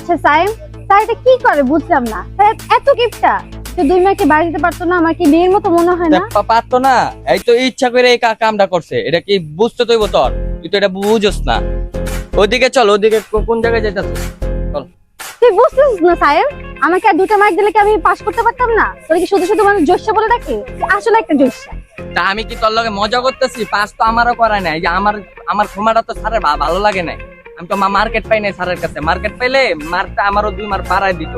আচ্ছা সাইম, স্যার এটা কি করে বুঝলাম না। স্যার এত গিফটটা তো 2 মাকে বাড়ি দিতে পারতো না? আমার কি মেয়ের মতো মনে হয় না? পারতো না, এই তো ইচ্ছা করে এই কামটা করছে। এটা কি বুঝতে তৈব তোর? তুই তো এটা বুঝোস না। ওদিকে চল, ওদিকে কোন জায়গায় যাইতাছিস? চল। তুই বুঝছিস না সাইম, আমাকে আর 2টা মার্ক দিলে কি আমি পাস করতে পারতাম না? তোর কি শুধু শুধু মানে জোশা বলে ডাকে? তুই আসলে একটা জোশা। তা আমি কি তোর লগে মজা করতেছি? পাস তো আমারও করায় নাই। এই যে আমার ক্ষমাটা তো স্যারের ভালো লাগে নাই। আমি তো মার্কেট পাই নাই স্যারের কাছে। মার্কেট পাইলে মার্কটা আমারও 2 মার্ক বাড়ায় দিত।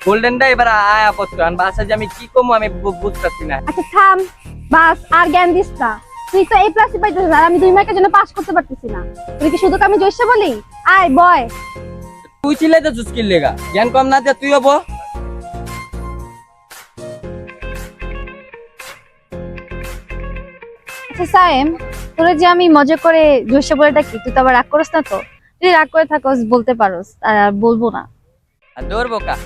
গোল্ডেনটা এবার আয়া পড়তো। আর বাসা যে আমি কি কমু আমি বুঝতেছি না। আচ্ছা থাম, বাস আর জ্ঞান দিস না। তুই তো এই প্লাসই পাইতেছিস আর আমি 2 মার্কের জন্য পাস করতে পারতেছি না। তুই কি শুধু আমি জোশা বলি? আয় বয়। তুই চিল্লাইতেছিস কি লেগা? জ্ঞান কম না দিয়ে তুই হবো। আচ্ছা সাইম, তোরে যে আমি মজা করে জোশা বলে ডাকি, তুই তো আবার রাগ করিস না তো? তুই রাগ করে থাকস বলতে পারোস, আর বলবো না। আর দৌড় বোকা,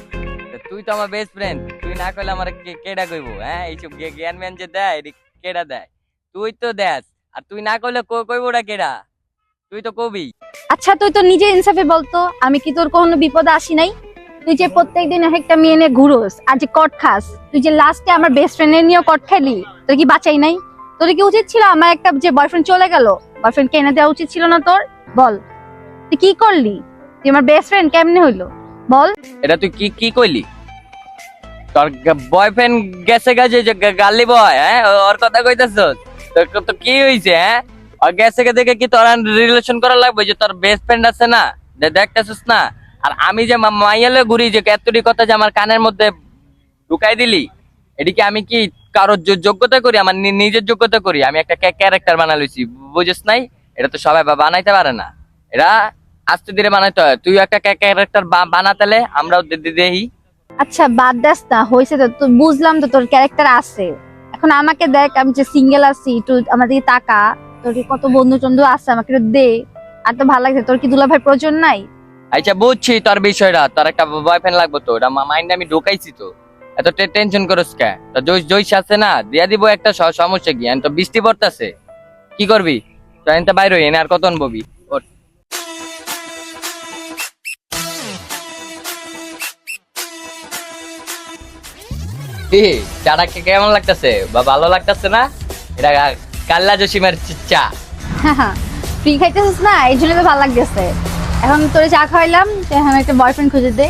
তুই তো আমার বেস্ট ফ্রেন্ড। তুই না কইলে আমার কেডা কইব? হ্যাঁ, এইসব জ্ঞান ম্যান যে দেয় এটি কেডা দেয়? তুই তো দেস। আর তুই না কইলে কইবটা কেডা? তুই তো কবি। আচ্ছা তুই তো নিজে ইনসাফে বলতো, আমি কি তোর কোনো বিপদে আসি নাই? তুই যে প্রত্যেকদিন একটা মেয়ে নিয়ে ঘুরোস আর যে কট খাস, তুই যে লাস্টে আমার বেস্ট ফ্রেন্ডের নিয়ে কট খাইলি, তোর কি বাঁচাই নাই? তোর কি উচিত ছিল আমার একটা যে বয়ফ্রেন্ড চলে গেল, বয়ফ্রেন্ডকে এনে দেওয়া উচিত ছিল না তোর? বল, তুই কি করলি? তুই আমার বেস্ট ফ্রেন্ড কেমনে হইলো বল? এটা তুই কি কইলি? তোর বয়ফ্রেন্ড গেছে গেছে যে গালি বয়, হ্যাঁ ওর কথা কইতাছস? তোর তো কি হইছে? হ্যাঁ, আর গেছে গে দেখে কি তোর রিলেশন করা লাগবে? যে তোর বেস্ট ফ্রেন্ড আছে না, দেখতেছস না? আর আমি যে মাইয়ালে ঘুরি, যে এতটি কথা যে আমার কানের মধ্যে ঢুকাই দিলি, এদিকে আমি কি কারোর যোগ্যতা করি? আমার নিজের যোগ্যতা করি। আমি একটা ক্যারেক্টার বানাইছি, বুঝিস নাই? এটা তো সবাই বানাইতে পারে না। এটা আস্তে ধীরে বানাইতে হয়। তুই একটা ক্যারেক্টার বানাতেলে আমরাও দেখি। আচ্ছা বাদ দাস না, হয়েছে তো, তো বুঝলাম তো তোর ক্যারেক্টার আছে। এখন আমাকে দেখ, আমি যে সিঙ্গেল আছি, একটু আমার দিকে তাকা। তোর কি কত বন্ধু টন্ধু আছে, আমাকে একটু দে। আর তো ভালো লাগছে, তোর কি দুলা ভাই প্রয়োজন নাই? আচ্ছা বুঝছি তোর বিষয়টা। তোর একটা বয়ফ্রেন্ড লাগবে তো, এটা মাইন্ডে আমি ঢুকাইছি তো। এত টেনশন করিস কে? তো জয়স আছে না, দিয়া দিব একটা। সমস্যা কি? তো বৃষ্টি পড়তেছে, কি করবি? তো এনতে বাইরে এনে আর কত ববি? চাটা কেমন লাগতেছে? বা ভালো লাগতেছে না? এটা কাল্লা জসিমের চা। ফ্রি খাইতেছিস না, এই জন্য তো ভালো লাগতেছে। এখন তোরে চা খাওয়াইলাম, এখন একটা বয়ফ্রেন্ড খুঁজে দে।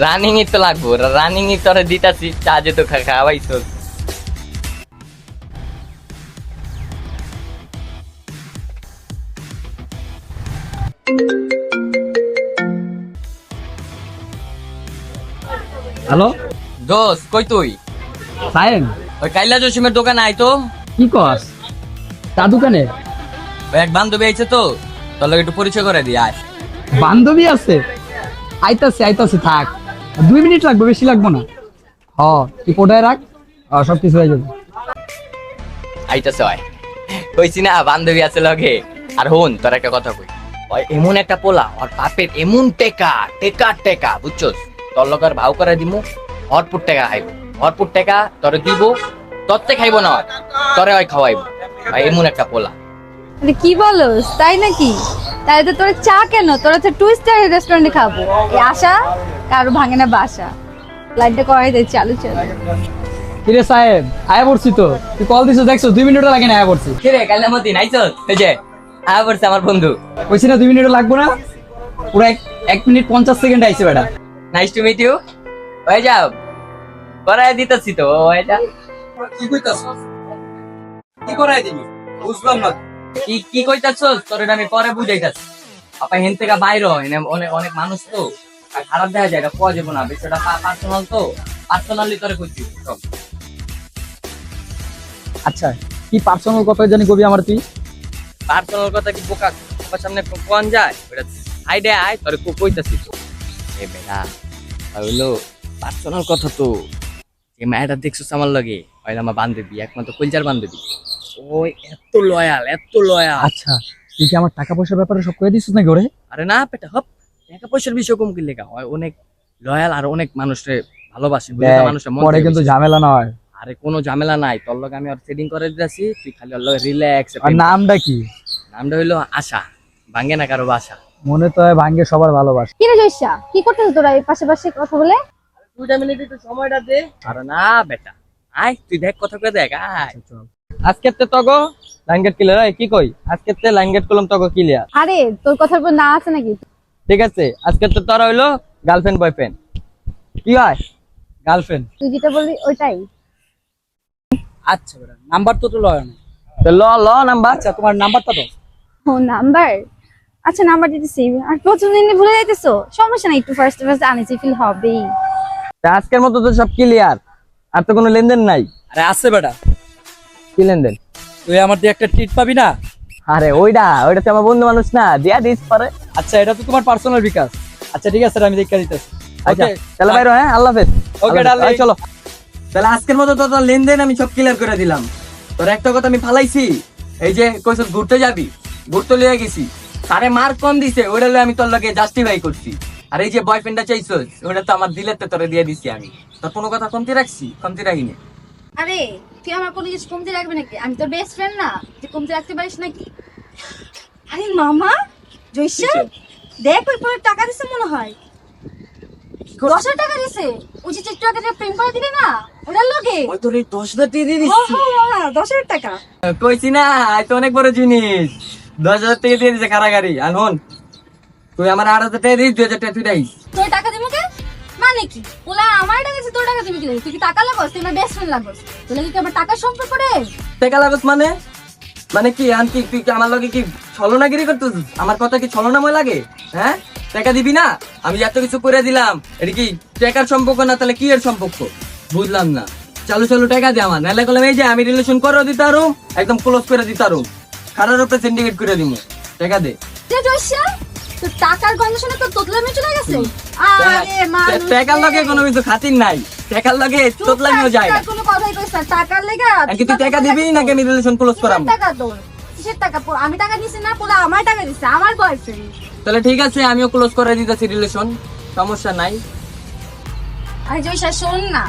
রানিং ই তো লাগবো, রানিং ই তোরে দিতাছি। চা যে তো খাওয়াইছ। হ্যালো দোস, কই তুই? সায়েম, ওই কাইলা জসিমের দোকানে আয় তো। কি কস? তা দোকানে ওই এক বান্ধবী আইছে তো, তোর লগে একটু পরিচয় করে দি আয়। বান্ধবী আছে? আইতাছি আইতাছি, থাক। 2 মিনিট লাগবে, বেশি লাগবো না। হ, তুই কোটায় রাখ, সব কিছু হয়ে যাবে। আইতাছে হয়, কইছি না বান্ধবী আছে লগে। আর হন, তোর একটা কথা কই। ওই এমন একটা পোলা, ওর বাপের এমন টেকা বুঝছস? তোর লগে ভাও করে দিমু, ভরপুর টেকা খাইব। ভরপুর টেকা তোরে দিব, তত্তে খাইব না, তোরে ওই খাওয়াইব। ভাই এমন একটা পোলা। আরে কি বলস, তাই নাকি? তাই তো তোর চা কেন, তোরা তো 2 স্টার রেস্টুরেন্টে খাবো। এই আশা কারো ভাঙে না বাসা। লাইনটা করাই দে, চালু চল। কিরে সাহেব, আয়া পড়ছি তো। তুই কল দিছিস, দেখছো 2 মিনিট লাগে না, আয়া পড়ছি। কে রে কাইলা মতি নাইছস? এই যে আয়া পড়ছে আমার বন্ধু। কইছি না 2 মিনিট লাগবো না, পুরো 1 মিনিট 50 সেকেন্ড আইছে বেটা। Nice to meet you. ওই যাও, করাই দিতেছি তো। ওই যা। কি কইতাছস? কি করাই দিবি? বুঝলাম না। কি কইতাছস? তোর এটা আমি পরে বুঝাইতাছি। আপা হেন থেকে বাইরে এনে অনেক অনেক মানুষ তো, আর খারাপ দেখা যায়, এটা কোয়া যাবো না। বিষয়টা পার্সোনাল তো, পার্সোনালি তোরে কইছি। চল। আচ্ছা, কি পার্সোনাল কথা জানি কবি আমার তুই? পার্সোনাল কথা কি বোকা আমার সামনে কোন যায়? ওটা সাইডে আয়, তোরে কইতাছি তো। এ বেটা, হইলো পার্সোনাল কথা তো। এই মায়াটা দেখছস আমার লগে, হইলো আমার বান্ধবী, একমাত্র কলজার বান্ধবী। ওই এত লয়াল, এত লয়াল। আচ্ছা, তুই কি আমার টাকা পয়সার ব্যাপারে সব কয়ে দিছিস নাকি ওরে? আরে না বেটা, হপ, টাকা পয়সার বিষয় কম কি লেখা হয়? অনেক লয়াল আর অনেক মানুষে ভালোবাসে, বুঝলি? মানুষের মন পরে থেকে কিন্তু বেশি। ঝামেলা না হয়। আরে কোনো ঝামেলা নাই, তোর লগে আমি আর সেটিং করে দিতেছি। তুই খালি ওর লগে রিল্যাক্স। আর নামটা কি? নামটা হইলো আশা, ভাঙ্গে না কারো বাসা। মনে তো হয় ভাঙ্গে সবার ভালোবাসা। কি রে জয়সা, কি করতেছ তোরা এই পাশে পাশে কথা বলে? 2 মিনিট একটু সময়টা দে। আরে না বেটা, আয় তুই দেখ কথা কয়ে দেখ, আয় আজকে তো তগো লাইন গেট ক্লিয়ার। কি কই আজকে তো লাইন গেট করলাম তগো ক্লিয়ার। আরে তোর কথার উপর না আছে নাকি? ঠিক আছে, আজকে তো তোরা হইলো গার্লফ্রেন্ড বয়ফ্রেন্ড। কি হয়? গার্লফ্রেন্ড। তুই যেটা বলবি ওইটাই। আচ্ছা বেটা, নাম্বার তো লয় না। তো ল ল নাম্বার। আচ্ছা তোমার নাম্বারটা দাও। ও নাম্বার, আচ্ছা নাম্বার দিতেছি। আর প্রথম দিনে ভুলে যাইতেছো, সমস্যা নাই, একটু ফার্স্ট ফার্স্ট আনিছি ফিল হবেই। তা আজকের মতো তো সব ক্লিয়ার, আর তো কোনো লেনদেন নাই। আরে আছে বেটা, কি লেনদেন? তুই আমার দিয়ে একটা ট্রিট পাবি না? আরে ওইটা তো আমার বন্ধু মানুষ না, দিয়া দিস পারে। আচ্ছা এটা তো তোমার পার্সোনাল বিকাশ। আচ্ছা ঠিক আছে, আমি দেখে দিতেছি। আচ্ছা তাহলে বাইরো, হ্যাঁ আল্লাহ হাফেজ। Okay, darling. চলো তাহলে আজকের মতো তো তোর লেনদেন আমি সব ক্লিয়ার করে দিলাম। তোর একটা কথা আমি ফালাইছি, এই যে কইছস ঘুরতে যাবি, ঘুরতে লিয়ে গেছি, তারে মার কম দিছে, ওইটা লয়ে আমি তোর লগে জাস্টিফাই করছি। আর এই যে বয়ফ্রেন্ডটা চাইছস, ওটা তো আমার দিলেতে তোরে দিয়ে দিছি আমি। তোর কোনো কথা কমতি রাখছি? কমতি রাখিনি। আরে তুই আমার কোনো কিছু কমতে রাখবি নাকি? আমি তোর বেস্ট ফ্রেন্ড না, তুই কমতে রাখতে পারিস নাকি? আরে মামা জয়সা, দেখ ওই পরে টাকা দিছে মনে হয়, 10,000 টাকা দিছে। ওই যে একটু আগে যে প্রেম করে দিলে না, ওটার লগে। ওই তোর এই 10,000 দিয়ে দিয়ে ও হো মামা, 10,000 টাকা। কইছি না, তো অনেক বড় জিনিস। 10,000 টাকা দিয়ে দিছে কারাগারি। আর হন, তুই আমার 8,000 টাকা দিস, 2,000 টাকা তুই দিস। তোর টাকা দিবো কে? মানে কি ওলা আমার টাকা দিছে, তোর টাকা দিবি কি? তুই কি টাকা লাগস? তুই আমার বেস্ট ফ্রেন্ড লাগস, তোর লাগি কি আমার টাকার সম্পর্ক রে? টাকা লাগত মানে? মানে কি আনকি তুই কি আমার লগে কি ছলনাগিরি করতেছিস? আমার কথা কি ছলনাময় লাগে? হ্যাঁ, টাকা দিবি না? আমি এত কিছু করে দিলাম, এটা কি টাকার সম্পর্ক না? তাহলে কি এর সম্পর্ক? বুঝলাম না। চালু চালু টাকা দে আমার, নাহলে করলাম এই যে আমি রিলেশন করে দিতারুম, একদম ক্লোজ করে দিতারুম, খারার উপরে সিন্ডিকেট করে দিমু। টাকা দে। যে জয়সা, তোর টাকার গন্ধ শুনে তোর তোতলামি চলে গেছে। আরে মানুষ টাকার লগে কোনো কিছু খাতির নাই, টাকার লগে তোতলামিও যায় না। কোনো কথাই কইছ না, টাকার লাগা। আর কি তুই টাকা দিবি নাকি আমি রিলেশন ক্লোজ করাম? টাকা তোর কিসের টাকা? আমি টাকা দিছি না, পোলা আমার টাকা দিছে, আমার বয়ফ্রেন্ড। তাহলে ঠিক আছে, আমিও ক্লোজ করে দিতেছি রিলেশন, সমস্যা নাই। আরে জয়সা শোন না,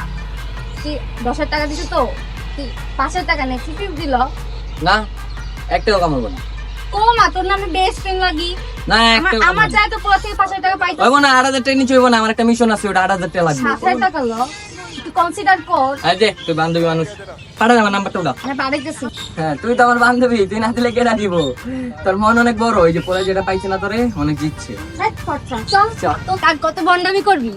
তুই 10,000 টাকা দিছিস তো, তুই 5,000 টাকা নে, কি দিল? না, একটাও কামাবো না। ও মা, তোর নামে বেস্ট ফ্রেন্ড লাগি। না, একটাও কামাবো আমার না। যায় তো পোলা থেকে 5,000 টাকা পাইতো। হইব না, 8,000 টাকা নিচে হইব না, আমার একটা মিশন আছে, ওটা 8,000 টাকা লাগবে। 7,000 টাকা লো, তুই কনসিডার কর। এই যে তুই বান্ধবী মানুষ, পাঠা আমার নাম্বারটা দাও। আমি পাঠাইতেছি। হ্যাঁ, তুই তো আমার বান্ধবী, তুই না দিলে কেনা দিব? তোর মন অনেক বড়, ওই যে পোলা যেটা পাইছে না তোরে, অনেক জিতছে। চল, তো কাজ কত বন্ডামি করবি?